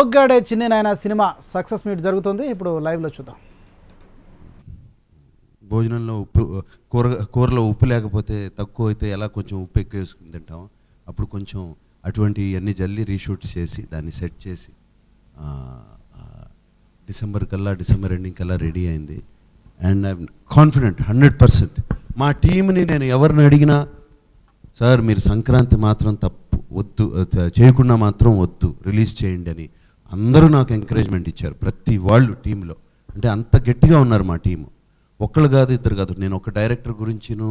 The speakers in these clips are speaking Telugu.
జోగ్గాడే చిన్ని నాయన సినిమా సక్సెస్ మీట్ జరుగుతుంది. ఇప్పుడు లైవ్లో చూద్దాం. భోజనంలో కూరలో ఉప్పు లేకపోతే తక్కువ అయితే ఎలా కొంచెం ఉప్పు ఎక్కువ వేసుకుని తింటాం. అప్పుడు కొంచెం అటువంటి అన్ని జల్లి రీషూట్స్ చేసి దాన్ని సెట్ చేసి డిసెంబర్ ఎండింగ్ కల్లా రెడీ అయింది. And I'm confident 100%. మా టీంని నేను ఎవరిని అడిగినా, సార్ మీరు సంక్రాంతి మాత్రం వద్దు చేయకుండా మాత్రం వద్దు, రిలీజ్ చేయండి అని అందరూ నాకు ఎంకరేజ్మెంట్ ఇచ్చారు. ప్రతి వాళ్ళు టీంలో అంటే అంత గట్టిగా ఉన్నారు మా టీము. ఒక్కళ్ళు కాదు, ఇద్దరు కాదు. నేను ఒక డైరెక్టర్ గురించిను,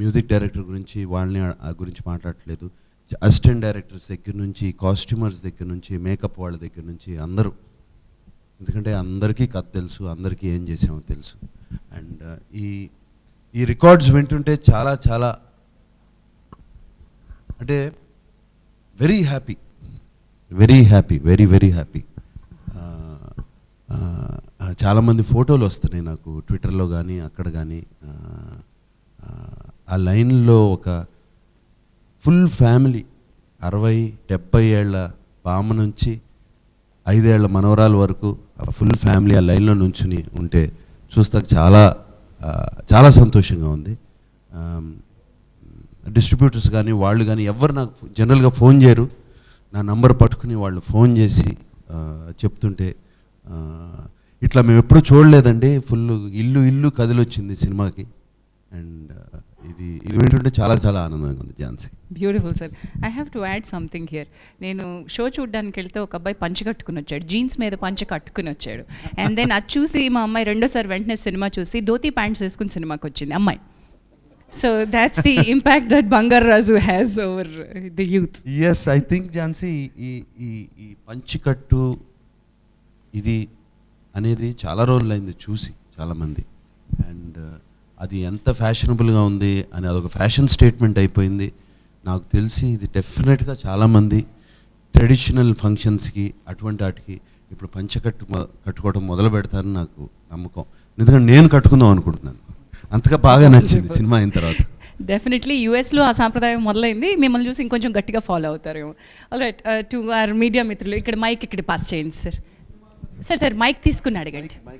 మ్యూజిక్ డైరెక్టర్ గురించి వాళ్ళని గురించి మాట్లాడట్లేదు. అసిస్టెంట్ డైరెక్టర్స్ దగ్గర నుంచి, కాస్ట్యూమర్స్ దగ్గర నుంచి, మేకప్ వాళ్ళ దగ్గర నుంచి అందరూ. ఎందుకంటే అందరికీ కథ తెలుసు, అందరికీ ఏం చేసామో తెలుసు. అండ్ ఈ రికార్డ్స్ వింటుంటే చాలా చాలా అంటే very happy, very very happy. చాలామంది ఫోటోలు వస్తున్నాయి నాకు ట్విట్టర్లో కానీ అక్కడ కానీ. ఆ లైన్లో ఒక ఫుల్ ఫ్యామిలీ 60-70 ఏళ్ల బామ్మ నుంచి 5 ఏళ్ల మనవరాల వరకు ఫుల్ ఫ్యామిలీ ఆ లైన్లో నుంచుని ఉంటే చూస్తాక చాలా చాలా సంతోషంగా ఉంది. డిస్ట్రిబ్యూటర్స్ కానీ వాళ్ళు కానీ ఎవరు నాకు జనరల్గా ఫోన్ చేయరు. నా నంబర్ పట్టుకుని వాళ్ళు ఫోన్ చేసి చెప్తుంటే ఇట్లా మేము ఎప్పుడూ చూడలేదండి, ఫుల్ ఇల్లు కదిలొచ్చింది సినిమాకి. అండ్ ఇది ఏంటంటే చాలా చాలా ఆనందంగా ఉంది. Jhansi beautiful sir. I have to add something here. నేను షో చూడడానికి వెళ్తే ఒక అబ్బాయి పంచె కట్టుకుని వచ్చాడు, జీన్స్ మీద పంచె కట్టుకుని వచ్చాడు. అండ్ దెన్ అది చూసి మా అమ్మాయి రెండోసారి వెంటనే సినిమా చూసి ధోతి ప్యాంట్స్ వేసుకుని సినిమాకి వచ్చింది అమ్మాయి. So that's the impact that Bangarraju has over the youth. Yes, I think Jhansi ఈ పంచికట్టు ఇది అనేది చాలా రోజులైంది చూసి చాలామంది. అండ్ అది ఎంత ఫ్యాషనబుల్గా ఉంది అని అదొక ఫ్యాషన్ స్టేట్మెంట్ అయిపోయింది. నాకు తెలిసి ఇది డెఫినెట్గా చాలామంది ట్రెడిషనల్ ఫంక్షన్స్కి అటువంటి వాటికి ఇప్పుడు కట్టుకోవడం మొదలు పెడతారని నాకు నమ్మకం. ఎందుకంటే నేను కట్టుకుందాం అనుకుంటున్నాను. అంతగా బాగా నచ్చింది సినిమా అయిన తర్వాత. డెఫినెట్లీ యూఎస్లో ఆ సాంప్రదాయం మొదలైంది, మిమ్మల్ని చూసి ఇంకొంచెం గట్టిగా ఫాలో అవుతారేమో. ఆల్రైట్, టు అవర్ మీడియా మిత్రులు, ఇక్కడ మైక్ ఇక్కడ పాస్ చేయండి సార్. సార్ మైక్ తీసుకుని అడగండి.